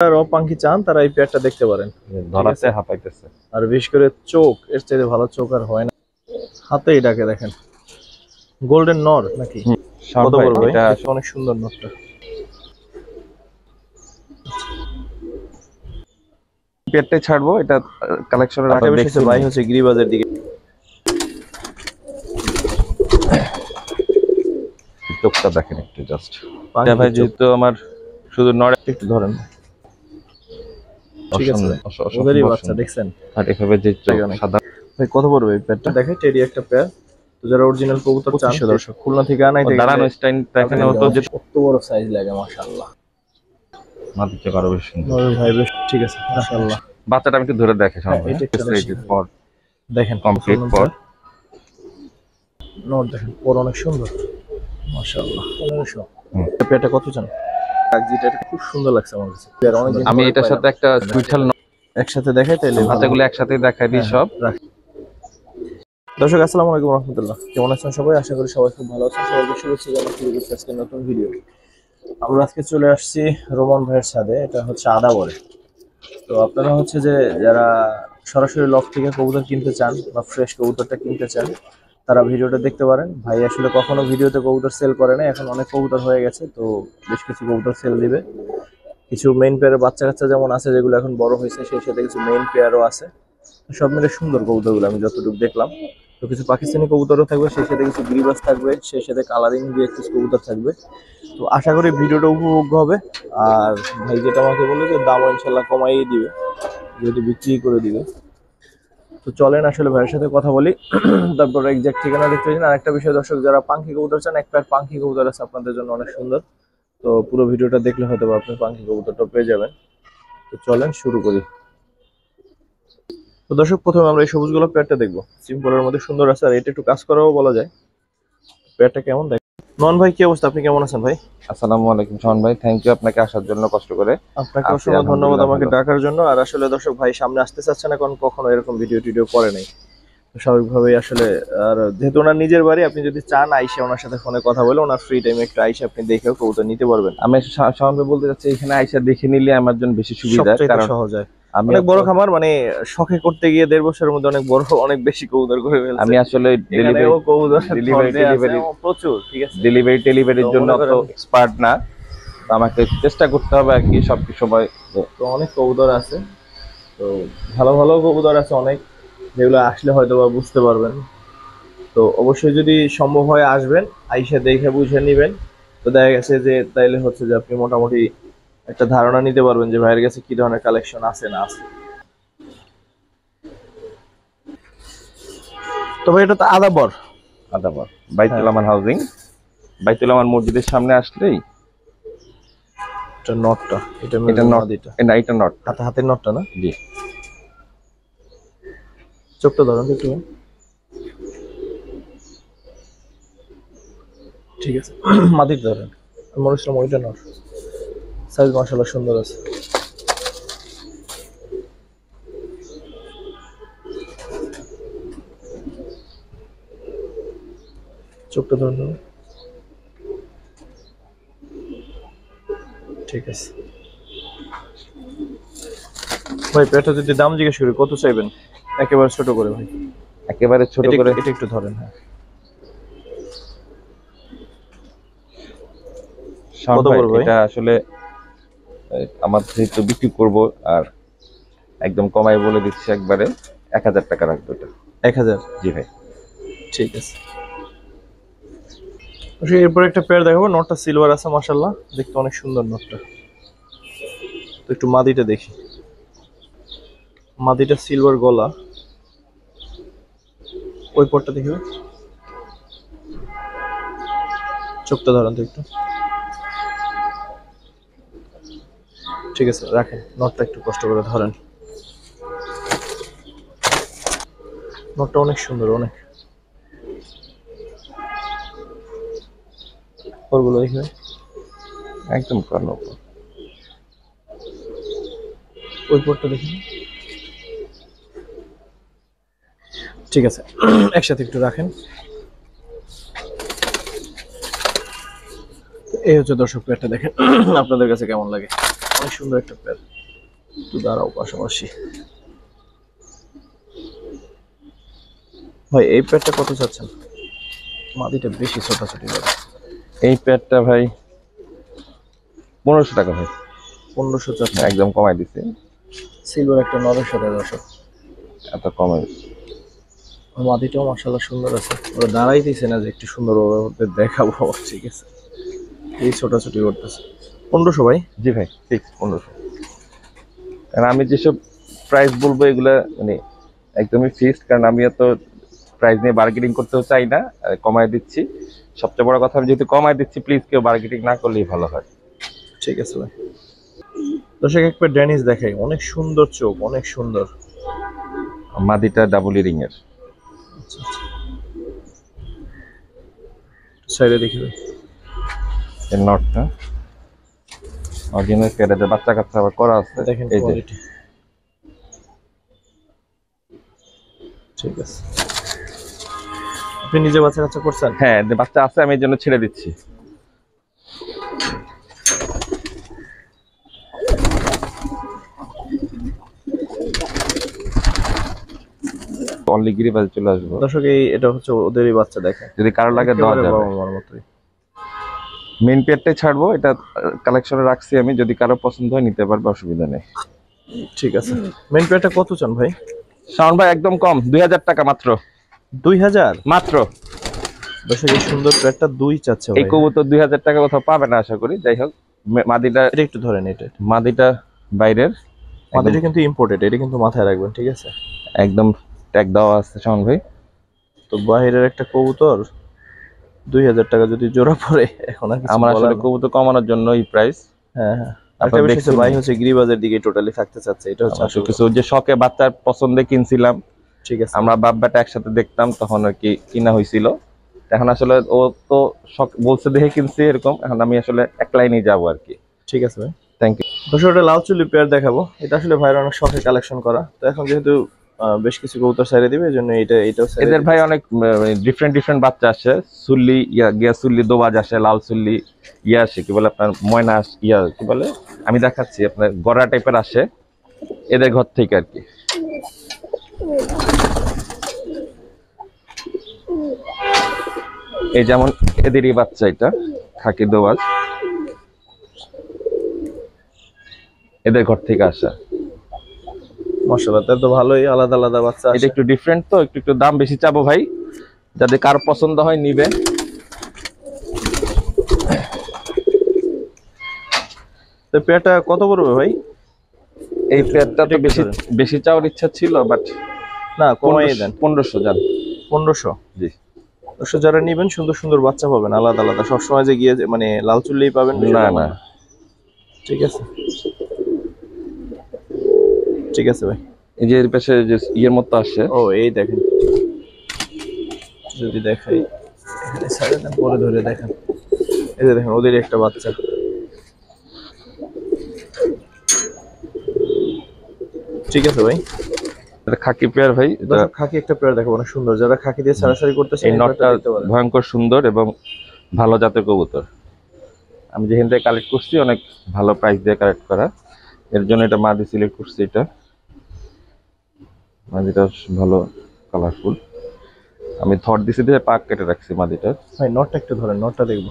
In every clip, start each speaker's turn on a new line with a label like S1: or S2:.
S1: পাখি চান তারা এই পেয়ারটা দেখতে পারেন।
S2: ধরাতে হাঁপাইতেছে,
S1: আর বিশেষ করে চোখ, এর চাইতে ভালো চোখ আর হয় না। হাতে এটাকে দেখেন, গোল্ডেন নর নাকি কত বড় ভাই, এটা অনেক সুন্দর নরটা।
S2: পেয়ারটাই ছাড়বো, এটা কালেকশনের
S1: আটা বেশি ভাই হচ্ছে গিরিবাজের দিকে।
S2: চোখটা দেখেন একটু জাস্ট ভাই, যেহেতু আমার শুধু নর একটু ধরেন।
S1: ঠিক আছে, ওদেরই বাচ্চা দেখছেন,
S2: আর এভাবে যে সাদা
S1: ভাই কত পড়বে এই পেয়ারটা? দেখেন টেডি একটা পেয়ার, তো যারা অরিজিনাল কবুতর চান দর্শক, খুলনা থেকে আনাই থেকে
S2: দাঁড়ানো স্টাইল দেখেন, ও তো যে
S1: কত বড় সাইজ লাগে মাশাআল্লাহ।
S2: মাটিতে আরো বেশি সুন্দর
S1: ভাই বেশ ঠিক আছে মাশাআল্লাহ।
S2: বাচ্চাটা আমি একটু ধরে দেখে সামনে, পর
S1: দেখেন
S2: কমপ্লিট পর
S1: নর দেখেন, পর অনেক সুন্দর মাশাআল্লাহ। 1500 পেয়ারটা কত চান? এটা খুব সুন্দর লাগছে আমার কাছে।
S2: আমি এটার সাথে একটা সুইঠাল
S1: একসাথে দেখাই, তাইলে
S2: বাচ্চাগুলো একসাথে দেখাই দিই সব।
S1: দর্শক আসসালামু আলাইকুম রাহমাতুল্লাহ, কেমন আছেন সবাই? আশা করি সবাই খুব ভালো আছেন। সবাইকে শুভেচ্ছা জানাই শুরু করছি আজকে নতুন ভিডিও। আমরা আজকে চলে আসছি রোমান ভাইয়ের ছাদে, এটা হচ্ছে আদাবরে। তো আপনারা হচ্ছে যে যারা সরাসরি লক থেকে কবুতর কিনতে চান বা ফ্রেশ কবুতরটা কিনতে চান, তারা ভিডিওটা দেখতে পারেন। ভাই আসলে কখনো ভিডিওতে কবুতর সেল করে না, এখন অনেক কবুতর হয়ে গেছে, তো বেশ কিছু কবুতর সেল দিবে। কিছু মেইন পেয়ারের বাচ্চা কাচ্চা যেমন আছে, যেগুলো এখন বড় হয়েছে, সেই সাথে কিছু মেইন পেয়ারও আছে। সব মিলে সুন্দর কবুতরগুলো আমি যতটুকু দেখলাম। তো কিছু পাকিস্তানি কবুতরও থাকবে, সেই সাথে কিছু গিরিবাজ থাকবে, সেই সাথে কালারিং দিয়ে কিছু কবুতর থাকবে। তো আশা করি ভিডিওটা উপভোগ্য হবে। আর ভাই যেটা আমাকে বললো যে দাম ইনশাল্লাহ কমাইয়ে দিবে, যেহেতু বিক্রি করে দিবে। তো চলেন আসলে ভাইয়ের সাথে কথা বলি, তারপর এক্সাক্ট ঠিকানা দেখতে পাচ্ছেন। আর একটা বিষয় দর্শক, যারা পাখি কবুতর চান, এক পেয়ার পাখি কবুতর আছে আপনাদের জন্য অনেক সুন্দর। তো পুরো ভিডিওটা দেখলে হয়তো আপনি পাখি কবুতরটা পেয়ে যাবেন। তো চলেন শুরু করি। তো দর্শক প্রথমে আমরা এই সবুজগুলো পেয়ারটা দেখবো, সিম্পলের মধ্যে সুন্দর আছে, আর এটা একটু কাজ করাও বলা যায়। পেয়ারটা কেমন দেখ। নন ভাই কি অবস্থা, আপনি কেমন আছেন ভাই?
S2: আসসালামু আলাইকুম শাওন ভাই, থ্যাংক ইউ আপনাকে আসার জন্য, কষ্ট করে
S1: আপনাকে অসংখ্য ধন্যবাদ আমাকে ডাকার জন্য। আর আসলে দর্শক ভাই সামনে আসতে চাচ্ছে না, কারণ কখনো এরকম ভিডিও টিডিও করে নাই, স্বাভাবিকভাবেই আসলে। আর যেহেতু ওনার নিজের বাড়ি, আপনি যদি চান আইসে ওনার সাথে ফোনে কথা বলে, ওনার ফ্রি টাইমে একটু আইসে আপনি দেখেও কবুতর নিতে পারবেন।
S2: আমি শাওন ভাই বলতে চাচ্ছি, এখানে আইসা দেখে নিলে আমার জন্য বেশি সুবিধা, কারণ
S1: সহজ হয়। আমি অনেক বড় খামার, মানে শখে করতে গিয়ে 1.5 বছরের মধ্যে অনেক বড়, অনেক বেশি কবুতর করে ফেলছি।
S2: আমি আসলে
S1: ডেলিভারি প্রচুর, ঠিক আছে,
S2: ডেলিভারির জন্য অত এক্সপার্ট না, তো আমাকে চেষ্টা করতে হবে আর কি সব সময়।
S1: তো অনেক কবুতর আছে, তো ভালো ভালো কবুতর আছে অনেক, যেগুলো আসলে হয়তো বা বুঝতে পারবেন। তো অবশ্যই যদি সম্ভব হয় আসবেন, আইসা দেখে বুঝে নিবেন। তো দেখা গেছে যে তাইলে হচ্ছে যে আপনি মোটামুটি একটা ধারণা নিতে পারবেন যে ভাইয়ের কাছে কি ধরনের কালেকশন আছে না আছে। তো ভাই এটা তো আদাবর
S2: বাইতুল আমান হাউজিং, বাইতুল আমান মসজিদের সামনে আসলেই
S1: এটা নটটা, এটা
S2: নট
S1: হাতের নটটা না?
S2: জি।
S1: চোখটা ধরুন একটু, ঠিক আছে, মাটির ধরেন। মনে হচ্ছিল ওইটা নট, সাইজ মাশাআল্লাহ সুন্দর আছে। চোখটা ধরুন, ঠিক আছে ভাই। পেটা যদি দাম জিজ্ঞেস করি কত চাইবেন? একেবারে ছোট করে ভাই,
S2: একেবারে ছোট করে
S1: এটা একটু ধরেন। হ্যাঁ
S2: কত বলবো? এটা আসলে আমার যেহেতু বিক্রি করব, আর একদম কমাই বলে দিচ্ছি, একবারে 1000 টাকা রাখবো। এটা
S1: 1000?
S2: জি ভাই,
S1: ঠিক আছে। এরপর একটা পেয়ার দেখাবো, নটটা সিলভার আছে মাশাআল্লাহ, দেখতে অনেক সুন্দর নটটা। তো একটু মাদিটা দেখি, মাদিটা সিলভার গলা, ওই পরটা দেখি, চোখটা ধরেন তো একটু, ঠিক আছে রাখেন। নটটা একটু কষ্ট করে ধরেন, নটটা অনেক সুন্দর, অনেক। ওরগুলো দেখি
S2: একদম কালো,
S1: ওই পরটা দেখি, ঠিক আছে একসাথে একটু রাখেন। এই হচ্ছে দর্শক পেয়ারটা, দেখেন আপনাদের কাছে কেমন লাগে। অনেক সুন্দর একটা পেয়ার। একটু দাঁড়াও পাশাপাশি ভাই। এই পেয়ারটা কত চাচ্ছেন? মাদিটা বেশি ছোটাছুটি করে।
S2: এই পেয়ারটা ভাই 1500 টাকা ভাই।
S1: 1500 চাচ্ছেন?
S2: একদম কমাই দিছে।
S1: সিলভার একটা নরের সাথে দর্শক,
S2: এত কমাই।
S1: মাদিটাও মাশাআল্লাহ সুন্দর আছে। ওরা দাঁড়াইতেছে না যে একটু সুন্দর ওদের দেখাবো। ঠিক আছে, এই ছোটাছুটি করতেছে। 1500 ভাই?
S2: জি ভাই, ফিক্স 1500। কারণ আমি যেসব প্রাইস বলবো এগুলা মানে একদমই ফিক্সড, কারণ আমি এত প্রাইস নিয়ে বার্গেনিং করতেও চাই না, কমাই দিচ্ছি। সবচেয়ে বড় কথা, আমি যেহেতু কমাই দিচ্ছি, প্লিজ কেউ বার্গেনিং না করলেই ভালো হয়।
S1: ঠিক আছে ভাই। দর্শক এক পেয়ার ড্যানিশ দেখাই, অনেক সুন্দর চোখ, অনেক সুন্দর।
S2: মাদিটা ডাবল ইরিং এর।
S1: আচ্ছা আচ্ছা, সাইডে দেখি ভাই।
S2: এর নটটা অরিজিনাল পেয়ারে বাচ্চা কাচ্চা আবার করা আছে,
S1: দেখেন
S2: এই যে।
S1: কোয়ালিটি। ঠিক আছে, আপনি নিজে বাচ্চা কাচ্চা করছেন?
S2: হ্যাঁ, যে বাচ্চা আছে আমি এর জন্য ছেড়ে দিচ্ছি। অনলি গিরিবাজে চলে আসবো।
S1: দর্শক এটা হচ্ছে ওদেরই বাচ্চা, দেখেন।
S2: যদি কারো লাগে দেওয়া যাবে।
S1: আমার মতোই।
S2: মেইন পেয়ারটাই ছাড়বো, এটা কালেকশনে রাখছি আমি, যদি কারো পছন্দ হয় নিতে পারবে, অসুবিধা নেই।
S1: ঠিক আছে, মেইন পেয়ারটা কত চান ভাই?
S2: শাওন ভাই একদম কম, 2000 টাকা মাত্র।
S1: 2000
S2: মাত্র।
S1: দর্শক এই সুন্দর পেয়ারটা 2 চাচ্ছে
S2: এই
S1: ভাই।
S2: কবুতর 2000 টাকা কোথাও পাবে না আশা করি। যাই হোক, মাদিটা
S1: এটা একটু ধরেন। এটা
S2: মাদিটা বাইরের,
S1: মাদিটা কিন্তু ইম্পোর্টেড, এটা কিন্তু মাথায় রাখবেন, ঠিক আছে?
S2: একদম ট্যাগ দেওয়া আছে শাওন ভাই।
S1: তো বাইরের একটা কবুতর 2000 টাকা যদি জোড়া পড়ে, এখন আর কিছু
S2: আমরা
S1: বলার
S2: আসলে
S1: নেই।
S2: কবুতর কমানোর জন্য এই প্রাইস।
S1: হ্যাঁ হ্যাঁ, একটা বিষয় হচ্ছে ভাই হচ্ছে গিরিবাজের দিকে টোটালি থাকতে চাচ্ছে, এটা হচ্ছে আসলে
S2: কিছু যে শখে বাচ্চার পছন্দে কিনছিলাম।
S1: ঠিক আছে,
S2: আমরা বাপ বেটা একসাথে দেখতাম, তখন আর কি কিনা হয়েছিল। এখন আসলে ও তো শখ বলছে দেখে কিনছি এরকম, এখন আমি আসলে একলাই নিয়ে যাবো আর কি।
S1: ঠিক আছে ভাই,
S2: থ্যাংক ইউ।
S1: দর্শক একটা লাল চুলি পেয়ার দেখাবো। এটা আসলে ভাইয়ের অনেক শখে কালেকশন করা, তো এখন যেহেতু বেশ কিছু কবুতর সাইরে দিবে, এজন্য এটাও
S2: এদের ভাই অনেক ডিফারেন্ট বাচ্চা আসে। সুল্লি গিয়া সুল্লি দোবাজ আসে, লাল সুল্লি আসে, কি বলে আপনার ময়না কি বলে, আমি দেখাচ্ছি আপনার গড়া টাইপের আসে এদের ঘর থেকে আর কি। এই যেমন এদেরই বাচ্চা, এটা খাকি দোবাজ, এদের ঘর থেকে আসা।
S1: মাশাআল্লাহ, তাহলে তো ভালোই আলাদা আলাদা বাচ্চা
S2: এটা
S1: আসে।
S2: একটু ডিফারেন্ট, তো একটু দাম বেশি চাবো ভাই, যাদের কার পছন্দ হয় নিবে।
S1: তো পেয়ারটা কত পড়বে ভাই?
S2: এই পেয়ারটা তো বেশি চাওয়ার ইচ্ছা ছিল, বাট
S1: না, কমাই দেন।
S2: 1500 যান।
S1: 1500?
S2: জি।
S1: দর্শক যারা নিবেন সুন্দর সুন্দর বাচ্চা পাবেন আলাদা আলাদা, সবসময় যে গিয়ে মানে লাল চুল্লেই পাবেন
S2: না না,
S1: ঠিক আছে, ঠিক আছে ভাই।
S2: এই যে এর পাশে যে ইয়ের মতো আসে,
S1: ও এই দেখেন, যদি দেখাই এখানে সাইডে দেন, পরে ধরে দেখেন। এই যে দেখেন ওদের একটা বাচ্চা। ঠিক আছে ভাই,
S2: এটা খাকি পেয়ার ভাই।
S1: দর্শক খাকি একটা পেয়ার দেখাবো, অনেক সুন্দর। যারা খাকি দিয়ে ছাড়াছাড়ি করতেছে
S2: এই নটটা ভয়ঙ্কর সুন্দর এবং ভালো জাতের কবুতর। আমি যেখান থেকে কালেক্ট করছি অনেক ভালো প্রাইস দিয়ে কালেক্ট করা, এর জন্য এটা মাদি সিলেক্ট করছি। এটা মাদিটা ভালো কালারফুল, আমি থট দিছি দিয়ে পাক কেটে রাখছি মাদিটার।
S1: ভাই নটটা একটু ধরেন, নটটা দেখবো।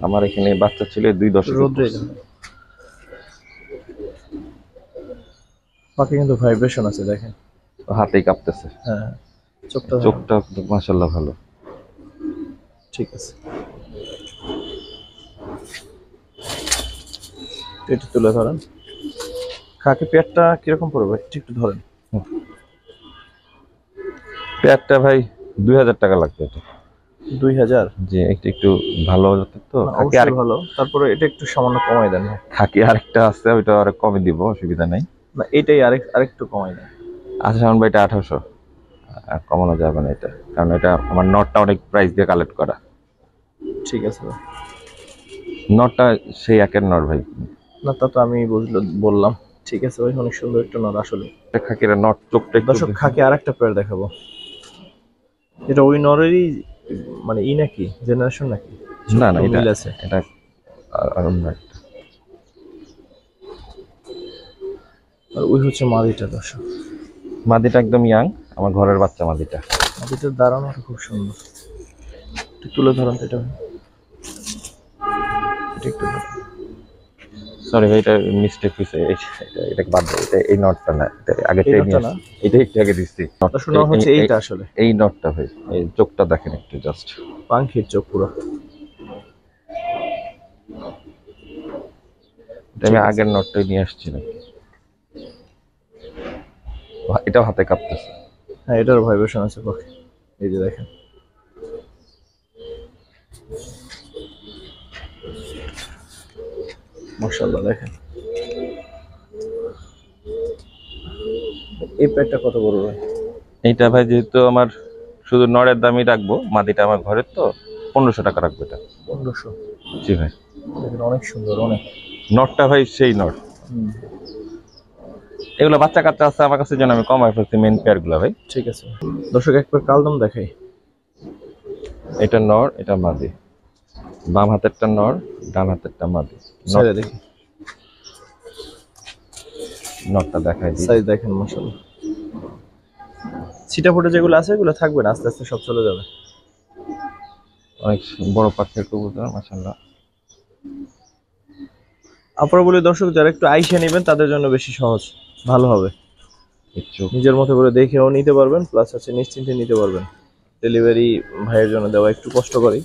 S2: আমার এখানে বাচ্চা ছিল 2 দশক।
S1: রোদ্রে পাখি কিন্তু ভাইব্রেশন আছে, দেখেন
S2: হাতেই কাঁপতেছে।
S1: হ্যাঁ,
S2: চোখটা মাশাআল্লাহ ভালো।
S1: ঠিক আছে, এটা তুলে ধরেন। খাকি পেয়ারটা কিরকম পড়বে একটু ধরেন।
S2: পেয়ারটা ভাই 2000 টাকা লাগবে। এটা
S1: 2000?
S2: জি, একটু ভালো জাতের তো খাকি, আর
S1: ভালো। তারপরে এটা একটু সামান্য কমাই দেন।
S2: খাকি আরেকটা আছে, ওইটা আরেক কমে দিব, অসুবিধা নাই।
S1: না, এটাই আরেকটু কমাই দেন।
S2: আচ্ছা শাওন ভাই, এটা 1800, আর কমানো যাবে না এটা, কারণ এটা আমার নটটা অনেক প্রাইস দিয়ে কালেক্ট করা।
S1: ঠিক আছে ভাই,
S2: নটটা সেই একের নট ভাই।
S1: না তা তো আমি বললাম। ঠিক আছে ভাই, অনেক সুন্দর একটা নট আসলে।
S2: এটা খাকিরা নট, চোখটা একটু।
S1: দর্শক খাকি আরেকটা পেয়ার দেখাবো, এটা ওই নরেরই মানে ই নাকি জেনারেশন নাকি?
S2: না না,
S1: ছোট্ট
S2: এটা
S1: মিল আছে।
S2: এটা আর অন্য একটা।
S1: আর ওই হচ্ছে মাদিটা দর্শক।
S2: মাদিটা একদম ইয়াং, আমার ঘরের বাচ্চা মাদিটা।
S1: মাদিটার দাঁড়ানোটা খুব সুন্দর। একটু তুলে ধরেন তো এটা, এটা একটু ধরেন।
S2: সরি ভাই, এটা মিস্টেক হয়েছে, এটা বাদ দাও, এটা এই নটটা না, এটা আগে
S1: এই
S2: নিয়ে
S1: নটটা না,
S2: আসছি, এটা একটু আগে দিচ্ছি।
S1: দর্শক নট হচ্ছে এইটা আসলে।
S2: এই নটটা ভাই, এই চোখটা দেখেন একটু জাস্ট,
S1: পাখির চোখ পুরো।
S2: আমি আগের নটটাই নিয়ে আসছিলাম। এটাও হাতে কাঁপতেছে।
S1: হ্যাঁ এটার ভাইব্রেশন আছে পাখি, এই যে দেখেন। মাশাআল্লাহ দেখেন। এই পেটটা কত বড় ভাই?
S2: এইটা ভাই যেহেতু আমার শুধু নরের দামই রাখবো, মাদিটা আমার ঘরের তো 1500 টাকা রাখবো এটা।
S1: 1500?
S2: জি ভাই।
S1: দেখেন অনেক সুন্দর, অনেক।
S2: নটটা ভাই সেই নট। এগুলো বাচ্চা কাচ্চা আছে আমার কাছে, জন্য আমি কমাই ফেলছি মেন পেয়ার গুলা ভাই।
S1: ঠিক আছে দর্শক, একবার কালদম দেখাই।
S2: এটা নর, এটা মাদি। বাম হাতেরটা নর, ডান হাতেরটা মাদি।
S1: সাইডে দেখি,
S2: নটটা দেখাই দিই।
S1: সাইজ দেখেন মাশাআল্লাহ। ছিটাফোটা যেগুলো আছে এগুলো থাকবে না, আস্তে আস্তে সব চলে যাবে।
S2: অনেক বড় পাখির কবুতর মাশাআল্লাহ।
S1: আপনারা বলি দর্শক, যারা একটু আইসা নেবেন তাদের জন্য বেশি সহজ, ভালো হবে।
S2: একটু
S1: নিজের মতো করে দেখেও নিতে পারবেন, প্লাস হচ্ছে নিশ্চিন্তে নিতে পারবেন। ডেলিভারি ভাইয়ের জন্য দেওয়া একটু কষ্ট করি,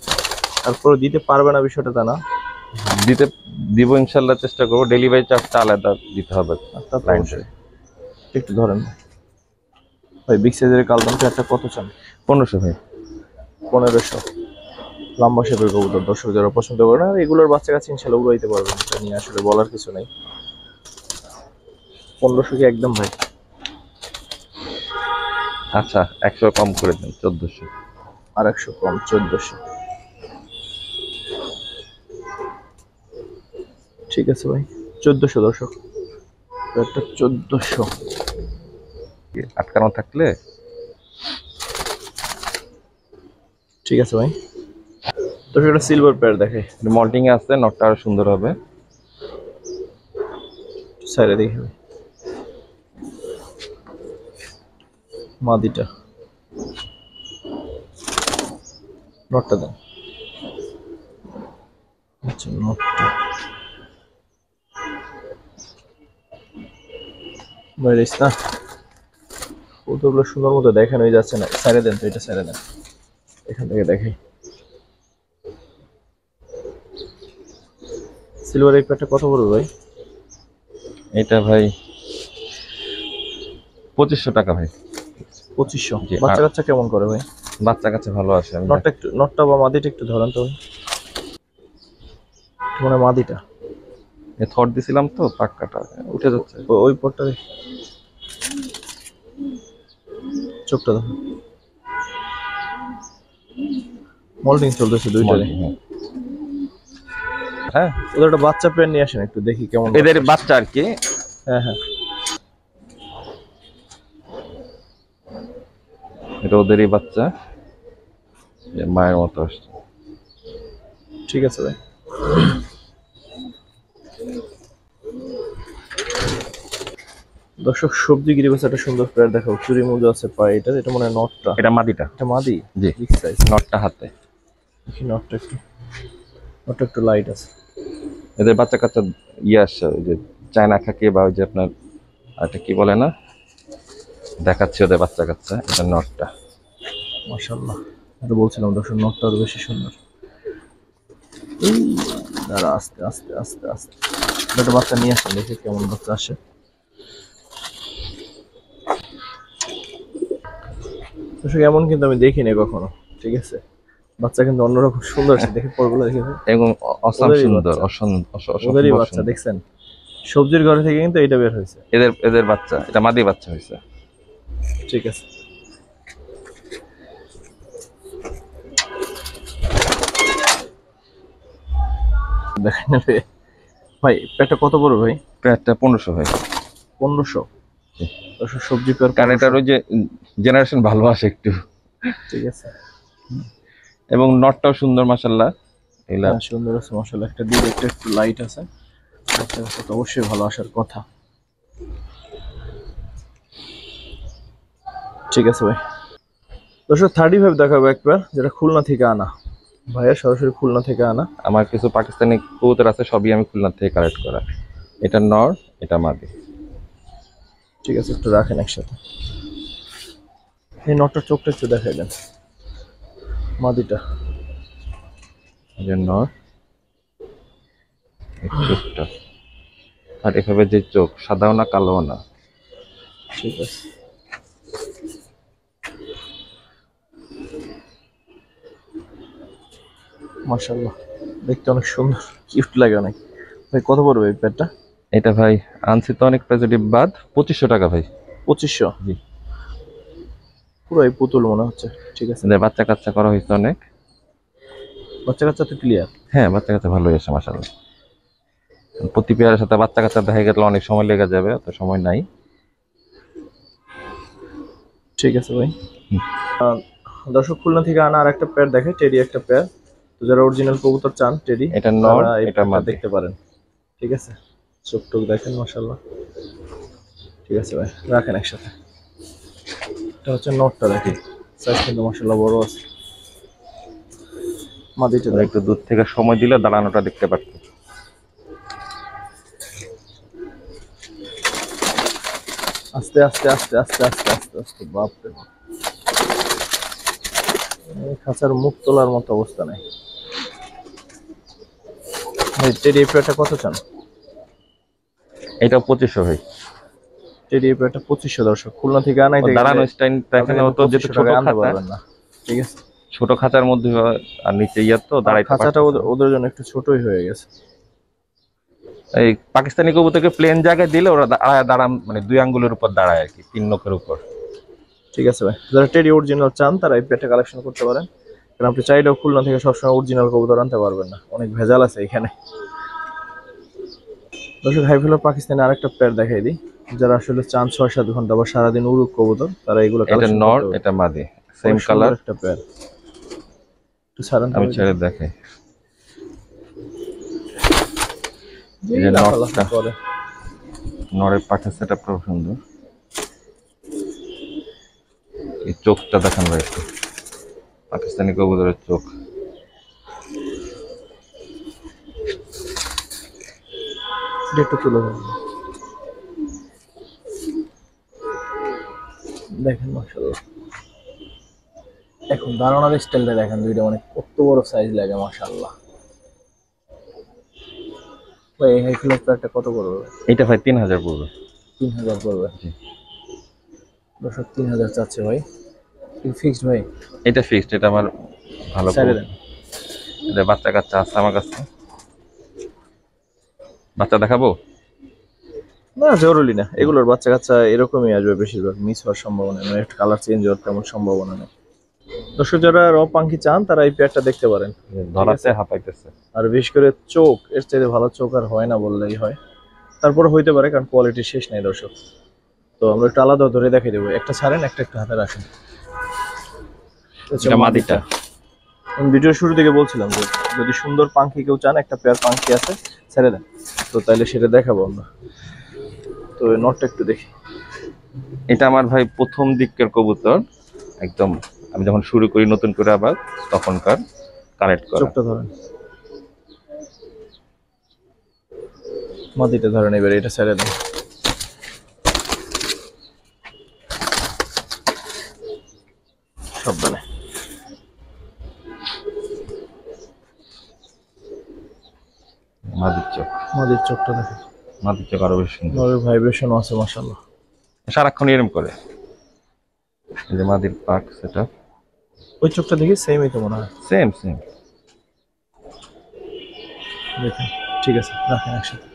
S1: তারপরে দিতে পারবে না বিষয়টা তা না।
S2: দিতে দিব ইনশাল্লাহ, চেষ্টা করবো। ডেলিভারি চার্জটা আলাদা দিতে হবে।
S1: তা তো অবশ্যই। একটু ধরেন ভাই, বিগ সাইজের কালদম পেয়ারটা কত চান?
S2: 1500 ভাই।
S1: 1500। লম্বা শেপের কবুতর, দর্শক যারা পছন্দ করে না এগুলোর বাচ্চা কাছে ইনশাল্লাহ উড়াইতে পারবেন, এটা নিয়ে আসলে বলার কিছু নাই। 1500 কি একদম ভাই?
S2: আচ্ছা 100 কম করে দেন, 1400।
S1: আর 100 কম, 1400। ঠিক আছে ভাই, 1400 দর্শক, পেয়ারটা 1400।
S2: আটকানো থাকলে
S1: ঠিক আছে ভাই। দর্শক একটা সিলভার পেয়ার দেখে,
S2: মল্টিং এ আছে, নটটা আরো সুন্দর হবে।
S1: সাইডে দেখি ভাই, মাদিটা। নটটা দেন। আচ্ছা নটটা বাইরেস না, কতগুলো সুন্দর মতো দেখানো যাচ্ছে না। সাইডে দেন তো, এটা সাইডে দেন, এখান থেকে দেখাই। সিলভার এই পেয়ারটা কত পড়বে ভাই?
S2: এটা ভাই 2500 টাকা ভাই।
S1: 2500।
S2: জি,
S1: বাচ্চা কাচ্চা কেমন করে ভাই?
S2: বাচ্চা কাছে ভালো আছে। আমি
S1: নটটা একটু, নটটা বা মাদিটা একটু ধরেন তো ভাই। মানে মাদিটা
S2: থর দিছিলাম তো, পাক্কাটা উঠে যাচ্ছে।
S1: ওই পটটা দেখি, চোখটা দেখো। মল্টিং চলতেছে দুইটারে।
S2: হ্যাঁ,
S1: ওদের একটা বাচ্চা পেয়ার নিয়ে আসেন একটু দেখি কেমন।
S2: এদের বাচ্চা আর কি।
S1: হ্যাঁ হ্যাঁ,
S2: এটা ওদেরই বাচ্চা, মায়ের মতো আসছে।
S1: ঠিক আছে ভাই। দর্শক সবজি গিরিবাস একটা সুন্দর পেয়ার দেখাও, চুরি মুজো আছে পায়ে, এটা মনে হয় নটটা।
S2: এটা মাদিটা।
S1: এটা মাদি?
S2: জি,
S1: বিগ সাইজ।
S2: নটটা হাতে।
S1: দেখি নটটা একটু, নটটা একটু লাইট আছে।
S2: এদের বাচ্চা কাচ্চা ইয়ে আসছে, ওই যে চায়না খাকি বা ওই যে আপনার একটা কি বলে না, দেখাচ্ছে ওদের বাচ্চা কাচ্চা। এটা নটটা
S1: মাশাআল্লাহ, এটা বলছিলাম দর্শক, নটটা আরো বেশি সুন্দর। দাঁড়া, আস্তে আস্তে আস্তে আস্তে একটা বাচ্চা নিয়ে আসেন দেখি কেমন বাচ্চা আসে। দর্শক এমন কিন্তু আমি দেখিনি কখনো, ঠিক আছে? বাচ্চা কিন্তু অন্যরকম সুন্দর আছে, দেখে পরগুলো দেখে
S2: এবং অসাম
S1: ওদেরই
S2: সুন্দর,
S1: বাচ্চা। ওদেরই বাচ্চা দেখছেন, সবজির ঘরে থেকে কিন্তু এইটা বের হয়েছে।
S2: এদের বাচ্চা, এটা মাদি বাচ্চা হয়েছে।
S1: ঠিক আছে, দেখেন নেবে ভাই। পেটটা কত বড় ভাই?
S2: পেয়ারটা 1500 ভাই।
S1: 1500? দর্শক সবজি পেয়ার,
S2: কারণ এটার ওই যে জেনারেশন ভালো আসে একটু।
S1: ঠিক আছে।
S2: এবং নটটাও সুন্দর মাশাআল্লাহ। এগুলা
S1: হ্যাঁ, সুন্দর আছে মাশাআল্লাহ। একটা দিকে একটু লাইট আছে, বাচ্চা তো অবশ্যই ভালো আসার কথা। ঠিক আছে ভাই, দর্শক 35 দেখাবো একবার, যেটা খুলনা থেকে আনা, ভাইয়া সরাসরি খুলনা থেকে আনা।
S2: আমার কিছু পাকিস্তানি কবুতর আছে, সবই আমি খুলনা থেকে কালেক্ট করা। এটা নর, এটা মাদি।
S1: ঠিক আছে, একটু রাখেন একসাথে। এই নটটার চোখটা একটু দেখাই দেন, মাদিটা।
S2: যে নর, এই চোখটা, আর এভাবে যে চোখ, সাদাও না কালোও না।
S1: ঠিক আছে, মাশাআল্লাহ, দেখতে অনেক সুন্দর, কিউট লাগে অনেক। ভাই কত পড়বে এই প্যাডটা?
S2: এটা ভাই আনছি তো অনেক পজিটিভ বাদ, 2500 টাকা ভাই।
S1: 2500?
S2: জি।
S1: পুরো এই পুতুল মনে হচ্ছে। ঠিক আছে,
S2: এদের বাচ্চা কাচ্চা করা হয়েছে অনেক।
S1: বাচ্চা কাচ্চা তো ক্লিয়ার।
S2: হ্যাঁ, বাচ্চা কাচ্চা ভালো হয়েছে মাশাআল্লাহ। প্রতি পেয়ারের সাথে বাচ্চা কাচ্চা দেখা গেলে অনেক সময় লেগে যাবে, অত সময় নাই।
S1: ঠিক আছে ভাই। দর্শক খুলনা থেকে আনা আর একটা পেয়ার দেখে, টেডি একটা পেয়ার। তো যারা অরিজিনাল কবুতর চান টেডি,
S2: এটা নর,
S1: তারা এই
S2: এটা
S1: পেয়ারটা
S2: মাদি।
S1: দেখতে পারেন। ঠিক আছে, চোখ টোক দেখেন মাশাআল্লাহ। ঠিক আছে ভাই, রাখেন একসাথে। এটা হচ্ছে নটটা, দেখি সাইজ কিন্তু মাশাআল্লাহ বড় আছে। মাদিটা
S2: ওরা
S1: দেখ,
S2: একটু দূর থেকে সময় দিলে দাঁড়ানোটা দেখতে পারতো।
S1: আস্তে আস্তে আস্তে আস্তে আস্তে আস্তে আস্তে, বাপরে বাপ, এই খাঁচার মুখ তোলার মতো অবস্থা নাই। ভাই টেডি এই পেয়ারটা কত চান?
S2: এটা 2500 ভাই।
S1: টেডি এই পেয়ারটা 2500। দর্শক খুলনা থেকে আনাই
S2: ও
S1: থেকে
S2: দাঁড়ানো স্টাইলটা এখানে তো যেহেতু ছোট
S1: আনতে
S2: খাঁচা,
S1: পারবেন না। ঠিক আছে,
S2: ছোট খাঁচার মধ্যে আর নিচে ইয়া তো দাঁড়াইতে
S1: খাঁচাটা
S2: পারতেছে না।
S1: ওদের জন্য একটু ছোটই হয়ে গেছে।
S2: এই পাকিস্তানি কবুতরকে প্লেন জায়গায় দিলে ওরা দাঁড়ান, মানে 2 আঙ্গুলের উপর দাঁড়ায় আর কি, 3 নখের উপর।
S1: ঠিক আছে ভাই, যারা টেডি অরিজিনাল চান তারা এই পেয়ারটা কালেকশন করতে পারেন। কারণ আপনি চাইলেও খুলনা থেকে সবসময় অরিজিনাল কবুতর আনতে পারবেন না, অনেক ভেজাল আছে এখানে। দর্শক হাইফেলার পাকিস্তানি আরেকটা পেয়ার দেখাই দিই, যারা আসলে চান 6-7 ঘন্টা বা সারাদিন উড়ুক কবুতর, তারা এগুলো
S2: এটা
S1: কালেকশন
S2: নর,
S1: করতে পারে।
S2: এটা মাদি, সেম
S1: অনেক সুন্দর
S2: কালার।
S1: একটা পেয়ার। একটু ছাড়েন তো
S2: আমি
S1: ভাই,
S2: ছেড়ে দেখাই।
S1: যেই
S2: এই যে
S1: লাফালাফি
S2: নটটা,
S1: করে।
S2: নরের পাখা সেটআপটাও সুন্দর। এই চোখটা দেখান ভাই একটু, পাকিস্তানি কবুতরের চোখ।
S1: এটা একটু তুলে ধরুন, দেখেন মাশাআল্লাহ। এখন দাঁড়ানোর স্টাইলটা দেখেন, দুইটা মানে কত বড় সাইজ লাগে মাশাআল্লাহ। ভাই এই হাইফেলার পেয়ারটা কত পড়বে?
S2: এটা ভাই 3000 পড়বে।
S1: 3000 পড়বে।
S2: জি।
S1: দর্শক 3000 চাচ্ছে ভাই, ফিক্সড ভাই?
S2: এটা ফিক্সড, এটা আমার ভালো
S1: ছেড়ে
S2: কবুতর।
S1: দেন।
S2: এটা বাচ্চা কাচ্চা আছে আমার কাছে, বাচ্চা দেখাবো।
S1: না জরুরি না, এগুলোর বাচ্চা কাচ্চা এরকমই আসবে বেশিরভাগ, মিস হওয়ার সম্ভাবনা নেই, একটু কালার চেঞ্জ হওয়ার তেমন সম্ভাবনা নেই। দর্শক যারা র পাঙ্কি চান তারা এই পেয়ারটা দেখতে পারেন।
S2: ধরাতে হাঁপাইতেছে।
S1: আর বিশেষ করে চোখ, এর চাইতে ভালো চোখ আর হয় না বললেই হয়। তারপরে হইতে পারে, কারণ কোয়ালিটি শেষ নাই দর্শক। তো আমরা একটু আলাদা ধরে দেখাই দেবো, একটা ছাড়েন, একটা একটু হাতে রাখেন।
S2: এটা মাদিটা।
S1: আমি ভিডিওর শুরু থেকে বলছিলাম যে যদি সুন্দর পাঙ্কি কেউ চান, একটা পেয়ার পাঙ্কি আছে, ছেড়ে দেন, তো তাইলে সেটা দেখাবো আমরা। তো নটটা একটু দেখি।
S2: এটা আমার ভাই প্রথম দিকের কবুতর, একদম আমি যখন শুরু করি নতুন করে আবার, তখনকার কালেক্ট করা।
S1: চোখটা ধরেন, মাদিটা ধরেন, এবার এটা ছেড়ে দেন। সাবধানে।
S2: মাদির চোখ,
S1: মাদির চোখটা দেখেন,
S2: মাদির চোখ আরো বেশি সুন্দর।
S1: নরের ভাইব্রেশন আছে মাশাআল্লাহ।
S2: সারাক্ষণ এরম করে। এই যে মাদির পাক সেটা
S1: ওই চোখটা দেখি সেমই তো মনে হয়।
S2: Same same.
S1: দেখেন, ঠিক আছে, রাখেন একসাথে।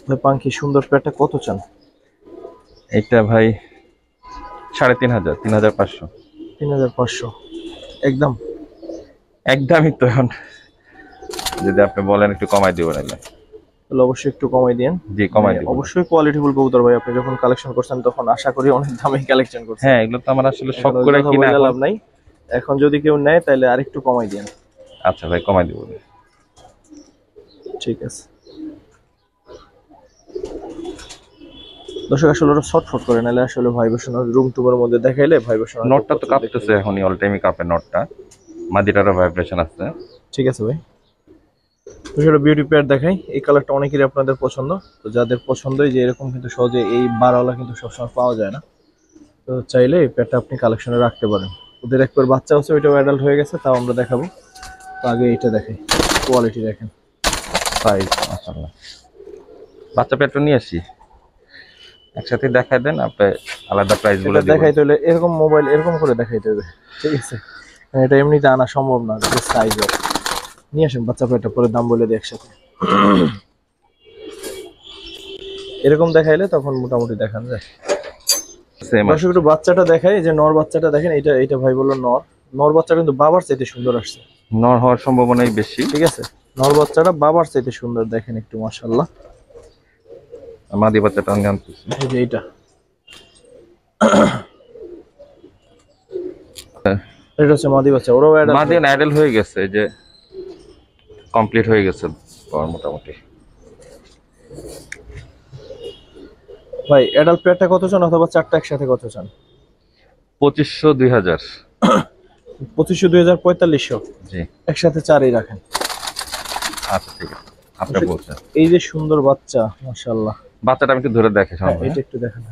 S1: ভাই পাঙ্কি সুন্দর পেয়ারটা কত চান?
S2: এটা ভাই 3500, 3500।
S1: 3500 একদম?
S2: একদমই তো, এখন যদি আপনি বলেন একটু কমাই দিব না।
S1: তাহলে অবশ্যই একটু কমাই দিন।
S2: জি কমাই দিব।
S1: অবশ্যই কোয়ালিটিফুল কবুতর ভাই, আপনি যখন কালেকশন করছেন তখন আশা করি অনেক দামে কালেকশন করছেন।
S2: হ্যাঁ এগুলো তো আমার আসলে শখ
S1: এখন ওই
S2: করে
S1: কথা
S2: কিনা
S1: বলে
S2: এখন।
S1: লাভ নাই, এখন যদি কেউ নেয় তাহলে আরেকটু কমাই দিন।
S2: আচ্ছা ভাই কমাই দিব।
S1: ঠিক আছে দর্শক, আসলে ওরা শর্টফট করে, নাহলে আসলে ভাইব্রেশনাল রুম টুমের মধ্যে দেখাইলে ভাইব্রেশনাল
S2: নটটা তো কাঁপতেছে এখনই, অল টাইমই কাঁপে নটটা, মাদিটারও ভাইব্রেশন আছে।
S1: ঠিক আছে ভাই, আসলে বিউটি পেয়ার দেখাই। এই কালারটা অনেকেরই আপনাদের পছন্দ, তো যাদের পছন্দই যে এরকম কিন্তু সহজে এই বারওয়ালা কিন্তু সবসময় পাওয়া যায় না, তো চাইলে এই পেয়ারটা আপনি কালেকশনে রাখতে পারেন। ওদের একবার বাচ্চা আছে, ওইটাও অ্যাডাল্ট হয়ে গেছে, তাও আমরা দেখাবো। তো আগে এইটা দেখাই, কোয়ালিটি দেখেন।
S2: সাইজ মাশাআল্লাহ। বাচ্চা পেট্রো নিয়ে আসি একসাথে দেখাই দেন, আপনি আলাদা প্রাইস বলে
S1: এটা
S2: দিবেন।
S1: দেখাইতে হলে এরকম মোবাইল এরকম করে দেখাইতে হবে, ঠিক আছে? এটা এমনিতে আনা সম্ভব না, সাইজ নিয়ে আসেন বাচ্চা পেয়ারটা, পরে দাম বলে দিই একসাথে। এরকম দেখাইলে তখন মোটামুটি দেখান যায়।
S2: সেম
S1: দর্শক একটু বাচ্চাটা দেখাই, যে নর বাচ্চাটা দেখেন, এটা ভাই বললো নর। নর বাচ্চা কিন্তু বাবার চাইতে সুন্দর আসছে,
S2: নর হওয়ার সম্ভাবনাই বেশি।
S1: ঠিক আছে? নর বাচ্চাটা বাবার চাইতে সুন্দর, দেখেন একটু মাশাআল্লাহ।
S2: মাদি বাচ্চাটা আমি আনতেছি।
S1: এই যে এইটা, এটা হচ্ছে মাদি বাচ্চা, ওরাও
S2: মাদি অ্যাডাল্ট হয়ে গেছে, এই যে কমপ্লিট হয়ে গেছে পর মোটামুটি।
S1: ভাই অ্যাডাল্ট পেয়ারটা কত চান, অথবা চারটা একসাথে কত চান?
S2: 2500 2000।
S1: 2500 2000 4500,
S2: জি
S1: একসাথে চারই রাখেন।
S2: আচ্ছা ঠিক আছে, আপনি বলছেন।
S1: এই যে সুন্দর বাচ্চা মাশাআল্লাহ,
S2: বাচ্চাটা আমি একটু ধরে দেখে
S1: হ্যাঁ,
S2: সবাই।
S1: এটা একটু দেখেন।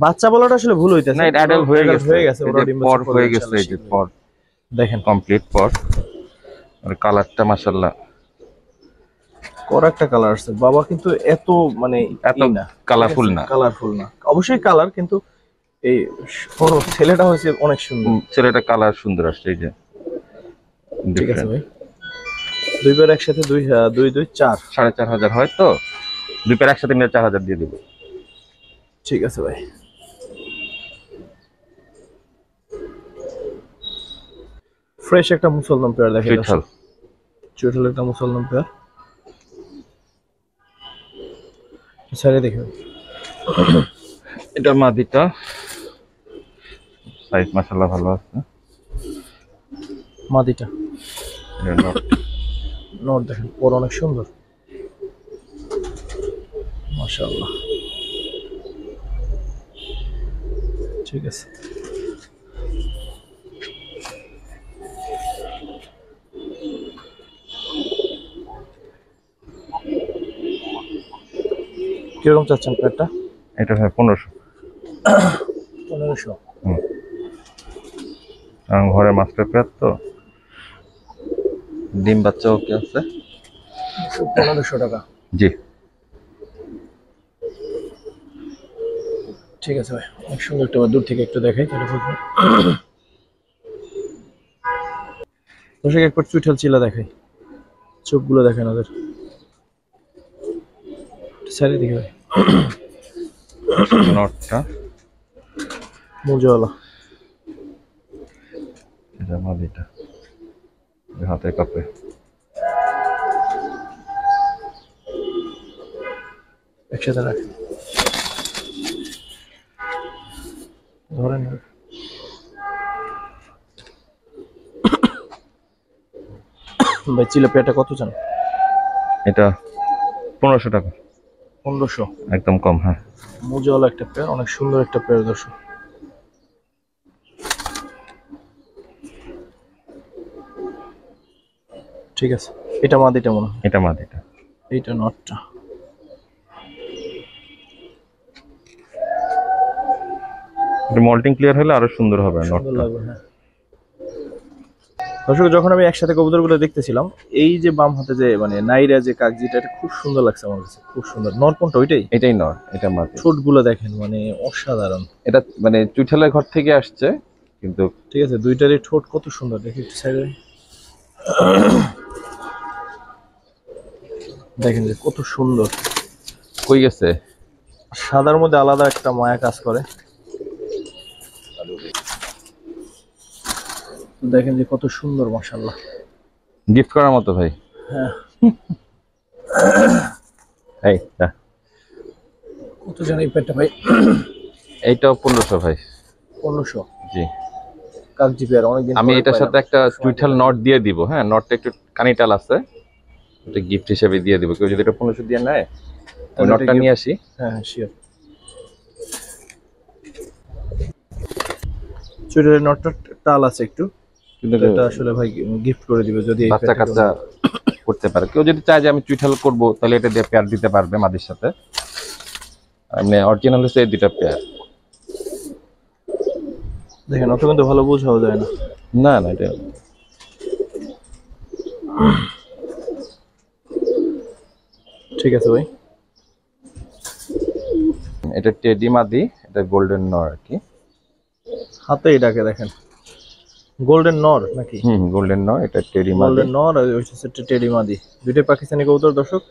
S1: বাচ্চা বলাটা আসলে ভুল হইতেছে
S2: না এটা অ্যাডাল্ট হয়ে গেছে,
S1: হয়ে গেছে, ওরা
S2: এই যে
S1: ডিম
S2: পর
S1: বাচ্চা
S2: হয়ে
S1: করবে
S2: গেছে, এই যে
S1: ইনশাআল্লাহ।
S2: পর
S1: দেখেন
S2: কমপ্লিট পর, আর কালারটা মাশাআল্লাহ
S1: কর একটা কালার আছে, বাবা কিন্তু এত মানে
S2: এত
S1: না
S2: কালারফুল না।
S1: কালারফুল না, অবশ্যই কালার, কিন্তু এই বড় ছেলেটা হয়েছে অনেক সুন্দর।
S2: ছেলেটা কালার সুন্দর আসছে, এই যে
S1: ঠিক আছে ভাই, দুই পেয়ার একসাথে দুই দুই দুই 4
S2: 4500 হয় তো, দুই পেয়ার একসাথে নিয়ে 4000 দিয়ে দিব।
S1: ঠিক আছে ভাই, ফ্রেশ একটা মুসলমান পেয়ার দেখেন।
S2: চুইঠাল।
S1: চুইঠাল একটা মুসলমান পেয়ার, ছেড়ে দেখেন।
S2: এটা মাদিটা, সাইজ মাশাআল্লাহ ভালো আছে।
S1: মাদিটা
S2: এটা নর।
S1: নর দেখেন, পর অনেক সুন্দর মাশাআল্লাহ। ঠিক আছে, কিরকম চাচ্ছেন পেয়ারটা?
S2: এটা হয় 1500।
S1: 1500,
S2: কারণ ঘরে মাস্টার পেয়ার তো, ডিম বাচ্চা ওকে আছে।
S1: 1500 টাকা।
S2: জি
S1: ঠিক আছে ভাই, অনেক সুন্দর একটা, দূর থেকে একটু দেখাই তাহলে বুঝবেন। দর্শক একবার চুইঠাল চিলা দেখাই, চোখগুলো দেখেন ওদের, সারি দিকে ভাই।
S2: নটটা,
S1: মুজওয়ালা,
S2: এটা মাদিটা, হাতে কাপে।
S1: একসাথে রাখেন, ধরেন। ভাই চিলা পেয়ারটা কত চান?
S2: এটা 1500 টাকা।
S1: 1500,
S2: একদম কম। হ্যাঁ
S1: মুজওয়ালা একটা পেয়ার, অনেক সুন্দর একটা পেয়ার দর্শক। ঠিক আছে, এটা মাদিটা মনে হয়,
S2: এটা মাদিটা।
S1: এইটা নটটা।
S2: মল্টিং ক্লিয়ার হলে আরো সুন্দর হবে
S1: সুন্দর
S2: নটটা।
S1: লাগবে, হ্যাঁ। দর্শক যখন আমি একসাথে কবুতরগুলো দেখতেছিলাম, এই যে বাম হাতে যে মানে নাইরা যে কাকজিটা, এটা খুব সুন্দর লাগছে আমার কাছে, খুব সুন্দর। নর কোনটা? ওইটাই?
S2: এটাই নর, এটা মাদি।
S1: ঠোঁটগুলো দেখেন মানে অসাধারণ।
S2: এটা মানে চুইঠালের ঘর থেকে আসছে কিন্তু।
S1: ঠিক আছে, দুইটারই ঠোঁট কত সুন্দর, দেখি একটু সাইডে দেখেন যে কত সুন্দর।
S2: কই গেছে?
S1: সাদার মধ্যে আলাদা একটা মায়া কাজ করে, দেখেন যে কত সুন্দর মাশাআল্লাহ।
S2: গিফট করার মতো ভাই।
S1: হ্যাঁ
S2: এই না,
S1: কত জানি এই পেয়ারটা ভাই?
S2: এইটাও 1500 ভাই।
S1: 1500?
S2: জি,
S1: কাগজি পেয়ার অনেকদিন
S2: আমি
S1: পরে
S2: এটার
S1: পাইলাম।
S2: সাথে একটা টুইটাল নট দিয়ে দিব। হ্যাঁ, নটটা একটু কানিটাল আছে, এটা গিফট হিসেবে দিয়ে দিব। কেউ যদি এটা 1500 দিয়ে নেয়, ওই
S1: তাহলে এটা
S2: নটটা
S1: gift-
S2: নিয়ে আসি।
S1: হ্যাঁ হ্যাঁ শিওর। চুড়ির নটটা টাল আছে একটু,
S2: কিন্তু
S1: তো এটা আসলে ভাই গিফট করে দিবে যদি এই
S2: বাচ্চা
S1: পেয়ারটা
S2: কাচ্চা করতে পারে। কেউ যদি চায় যে আমি টুইটাল করবো, তাহলে এটা দিয়ে পেয়ার দিতে পারবে মাদির সাথে। মানে অরিজিনাল হচ্ছে এই দুইটা পেয়ার।
S1: দেখেন অত কিন্তু ভালো বোঝাও যায় না।
S2: না না, এটা
S1: ঠিক আছে ভাই।
S2: এটা টেডি মাদি, এটা গোল্ডেন নর আর কি।
S1: হাতে এটাকে দেখেন, গোল্ডেন নর নাকি?
S2: গোল্ডেন নর, এটা টেডি মাদি।
S1: গোল্ডেন নর আর ওই হচ্ছে টেডি মাদি, দুইটাই পাকিস্তানি কবুতর। দর্শক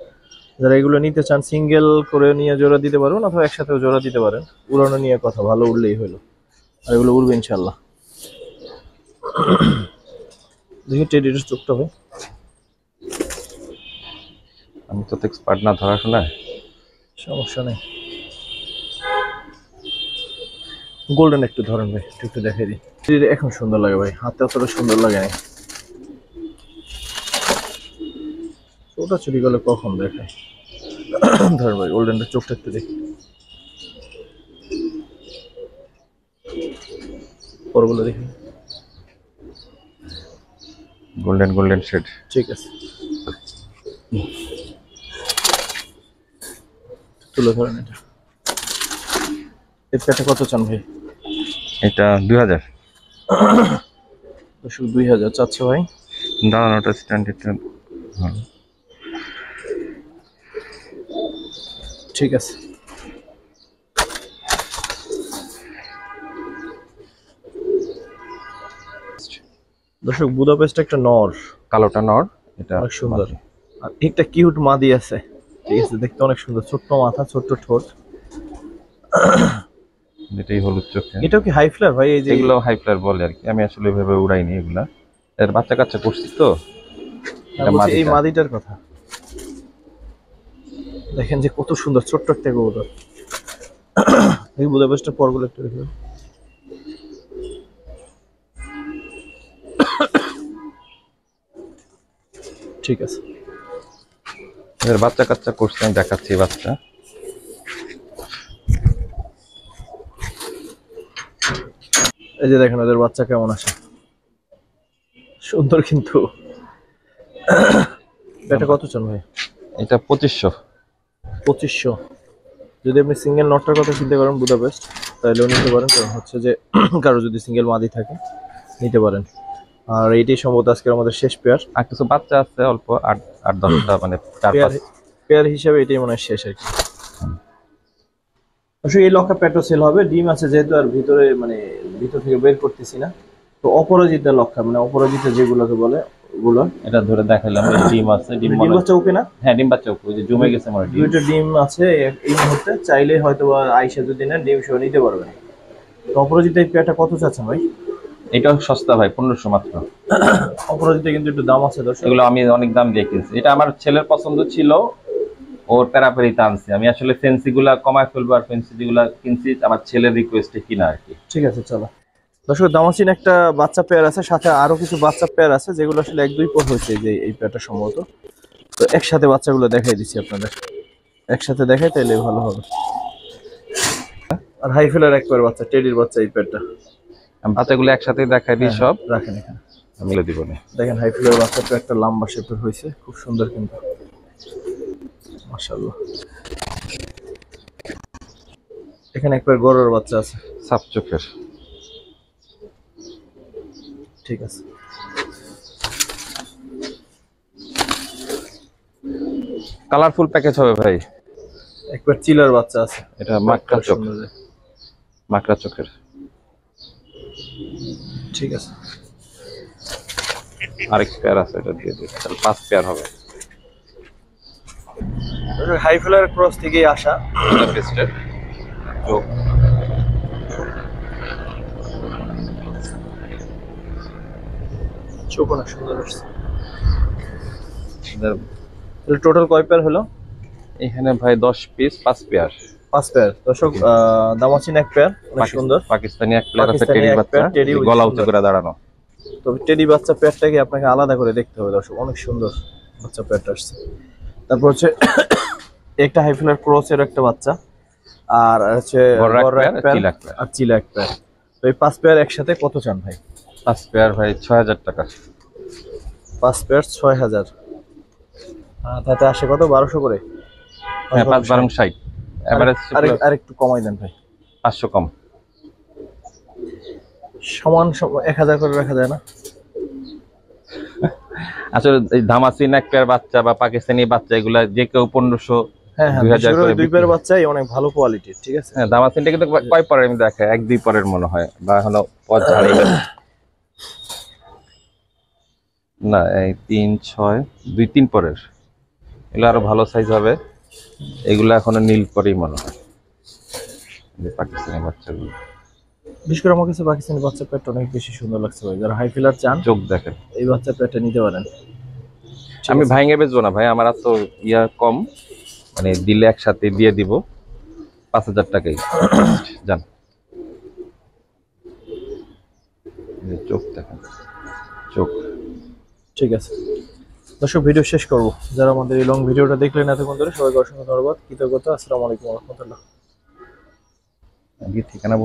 S1: যারা এগুলো নিতে চান সিঙ্গেল করে নিয়ে জোড়া দিতে পারবেন, অথবা একসাথেও জোড়া দিতে পারেন। উড়ানো নিয়ে কথা, ভালো উড়লেই হলো, আর এগুলো উড়বে ইনশাল্লাহ। দেখি টেডির চোখটা ভাই।
S2: আমি তো এক্সপার্ট না ধরাশোনায়।
S1: সমস্যা নেই, গোল্ডেন একটু ধরেন ভাই, একটু একটু দেখাই দিই। টেডির এখন সুন্দর লাগে ভাই, হাতে অতটা সুন্দর লাগে না। ওটা চুরি করলে কখন দেখায়। ধর ভাই গোল্ডেনটা চোখটা একটু দেখি, পরগুলো দেখি।
S2: Golden golden shade.
S1: ঠিক আছে, তুলে ধরেন এটা। এর পেটে কত চান ভাই?
S2: এটা 2000।
S1: দর্শক 2000 চাচ্ছে ভাই।
S2: দাঁড়ানোটা স্ট্যান্ডার্ড।
S1: ঠিক আছে, দর্শক বুদাপেস্ট একটা নর,
S2: কালোটা নর, এটা
S1: অনেক সুন্দর। আর একটা কিউট মাদি আছে, ঠিক আছে, দেখতে অনেক সুন্দর, ছোট্ট মাথা ছোট্ট ঠোঁট।
S2: এটাই হলুদ চোখে।
S1: এটাও কি হাই ফ্লার ভাই? এই যে
S2: এগুলো হাই ফ্লার বলে আর কি, আমি আসলে এভাবে উড়াইনি এগুলা। এর বাচ্চা কাচ্চা করছি তো।
S1: আমি বলছি এই মাদিটার কথা দেখেন যে কত সুন্দর, ছোট্ট একটা কবুতর। এই বুদাপেস্টের পরগুলো একটু দেখুন। ঠিক আছে,
S2: এর বাচ্চা কাচ্চা করছি, আমি দেখাচ্ছি বাচ্চা।
S1: এই যে দেখেন ওদের বাচ্চা কেমন আছে, সুন্দর কিন্তু। এটা কত চান ভাই?
S2: এটা 2500।
S1: 2500? যদি আপনি সিঙ্গেল নটটার কথা চিন্তা করেন বুদাপেস্ট, তাহলেও নিতে পারেন, কারণ হচ্ছে যে কারো যদি সিঙ্গেল মাদি থাকে নিতে পারেন। আর এইটাই সম্ভবত আজকের আমাদের শেষ পেয়ার।
S2: আর কিছু বাচ্চা আছে অল্প, 8-10টা, মানে 4-5।
S1: পেয়ার হিসাবে এটাই মনে হয় শেষ আর কি। অবশ্যই এই লক্ষা পেট্রো সেল হবে, ডিম আছে যেহেতু, আর ভিতরে মানে ভিতর থেকে বের করতেছি না। তো অপরাজিতা লক্ষা, মানে অপরাজিতা যেগুলোকে বলে ওগুলো
S2: এটা ধরে দেখাইলাম, এই ডিম আছে, ডিম
S1: ডিম বাচ্চা ওকে না?
S2: হ্যাঁ, ডিম বাচ্চা ওই যে জমে গেছে মানে ডিম।
S1: দুইটা ডিম আছে এই মুহূর্তে, চাইলে হয়তো বা আইসা যদি নেন ডিম সহ নিতে পারবেন। তো অপরাজিতা এই পেয়ারটা কত চাচ্ছেন ভাই?
S2: এটাও সস্তা ভাই, 1500 মাত্র।
S1: অপরাজিতা কিন্তু একটু দাম আছে দর্শক।
S2: এগুলো আমি অনেক দাম দিয়ে কিনছি, এটা আমার ছেলের পছন্দ ছিল, ওর প্যারাপেরিতে আনছি। আমি আসলে ফেন্সি গুলা কমায় ফেলবো, আর ফেন্সি যেগুলা কিনছি আমার ছেলের রিকোয়েস্টে কিনা আর কি।
S1: ঠিক আছে চলো দর্শক, দামাসিন একটা বাচ্চা পেয়ার আছে, সাথে আরো কিছু বাচ্চা পেয়ার আছে যেগুলো আসলে 1-2 পর হয়েছে যে এই পেয়ারটা সম্ভবত। তো একসাথে বাচ্চাগুলো দেখাই দিচ্ছি আপনাদের, একসাথে দেখাই তাইলে ভালো হবে। আর হাইফেলার এক পেয়ার বাচ্চা, টেডির বাচ্চা এই পেয়ারটা।
S2: আমি বাচ্চাগুলো একসাথে দেখাই দিই সব,
S1: রাখেন এখানে,
S2: মিলে দিব না।
S1: দেখেন হাইফেলার বাচ্চাটা একটা লম্বা শেপের হয়েছে, খুব সুন্দর কিন্তু, মাশাআল্লাহ। এখানে এক পেয়ার গরুর বাচ্চা আছে,
S2: সাপ চোখের।
S1: ঠিক আছে,
S2: কালারফুল প্যাকেজ হবে ভাই।
S1: এক পেয়ার চিলার বাচ্চা আছে,
S2: এটা মাকড়া চোখ,
S1: সুন্দর।
S2: মাকড়া চোখের।
S1: ঠিক আছে,
S2: আরেক পেয়ার আছে, এটা দিয়ে দিই, তাহলে 5 পেয়ার হবে।
S1: হাইফেলার ক্রস থেকেই আসা
S2: এটা পেস্টের চোখ।
S1: চোখ অনেক সুন্দর আসছে। তাহলে টোটাল কয় পেয়ার হলো?
S2: এখানে ভাই 10 পিস 5 পেয়ার।
S1: 5 পেয়ার। দর্শক দামাচিন এক পেয়ার, অনেক সুন্দর।
S2: পাকিস্তানি এক পেয়ার আছে,
S1: পাকিস্তানি
S2: টেডি
S1: এক
S2: বাচ্চা,
S1: পেয়ার, টেডি with
S2: গলা উঁচু
S1: সুন্দর।
S2: করে দাঁড়ানো।
S1: তবে টেডি বাচ্চা পেয়ারটাকে আপনাকে আলাদা করে দেখতে হবে দর্শক, অনেক সুন্দর বাচ্চা পেয়ারটা আসছে। তারপর হচ্ছে একটা হাইফিলার ক্রসের একটা বাচ্চা, আর হচ্ছে
S2: গররা এক
S1: গররা এক
S2: পেয়ার,
S1: পেয়ার,
S2: চিলা এক পেয়ার।
S1: আর চিলা এক পেয়ার। তো এই 5 পেয়ার একসাথে কত চান ভাই?
S2: 5 পেয়ার ভাই 6000 টাকা।
S1: 5 পেয়ার 6000। তাতে আসে কত, 1200 করে?
S2: হ্যাঁ 5 12 60, এভারেজ
S1: আর একটু কমাই দেন ভাই।
S2: 500 কম।
S1: সমান 1000 করে রাখা যায় না?
S2: আসলে এই ধামাসিন এক পেয়ার বাচ্চা বা পাকিস্তানি বাচ্চা এগুলা যে কেউ 1500
S1: হ্যাঁ হ্যাঁ,
S2: 2000 করে
S1: 2 পেয়ার বাচ্চাই অনেক ভালো কোয়ালিটির, ঠিক আছে।
S2: হ্যাঁ ধামাসিনটা কিন্তু কয় পরের আমি দেখে 1-2 পরের মনে হয়, বা হলো পথ ঝাড়ে গেছে। না এই 3-6 2-3 পরের, এগুলো আরো ভালো সাইজ হবে। এগুলো এখনো নীল পরেই মনে হয় যে পাকিস্তানি বাচ্চাগুলো।
S1: বিশেষ করে আমার কাছে পাকিস্তানি বাচ্চা পেয়ারটা অনেক বেশি সুন্দর লাগছে ভাই। যারা হাই ফিলার চান
S2: চোখ দেখেন।
S1: এই বাচ্চা পেয়ারটা নিতে পারেন।
S2: আমি ভাঙে বেচবো না ভাই, আমার এত ইয়া কম, মানে দিলে একসাথে দিয়ে দিব 5000 টাকাই জান। চোখ দেখেন, চোখ।
S1: ঠিক আছে দর্শক, ভিডিও শেষ করব। যারা আমাদের এই লং ভিডিওটা দেখলেন এতক্ষণ ধরে, সবাইকে অসংখ্য ধন্যবাদ, কৃতজ্ঞতা। আসসালামু আলাইকুম ওয়া রাহমাতুল্লাহ।
S2: ঠিকানা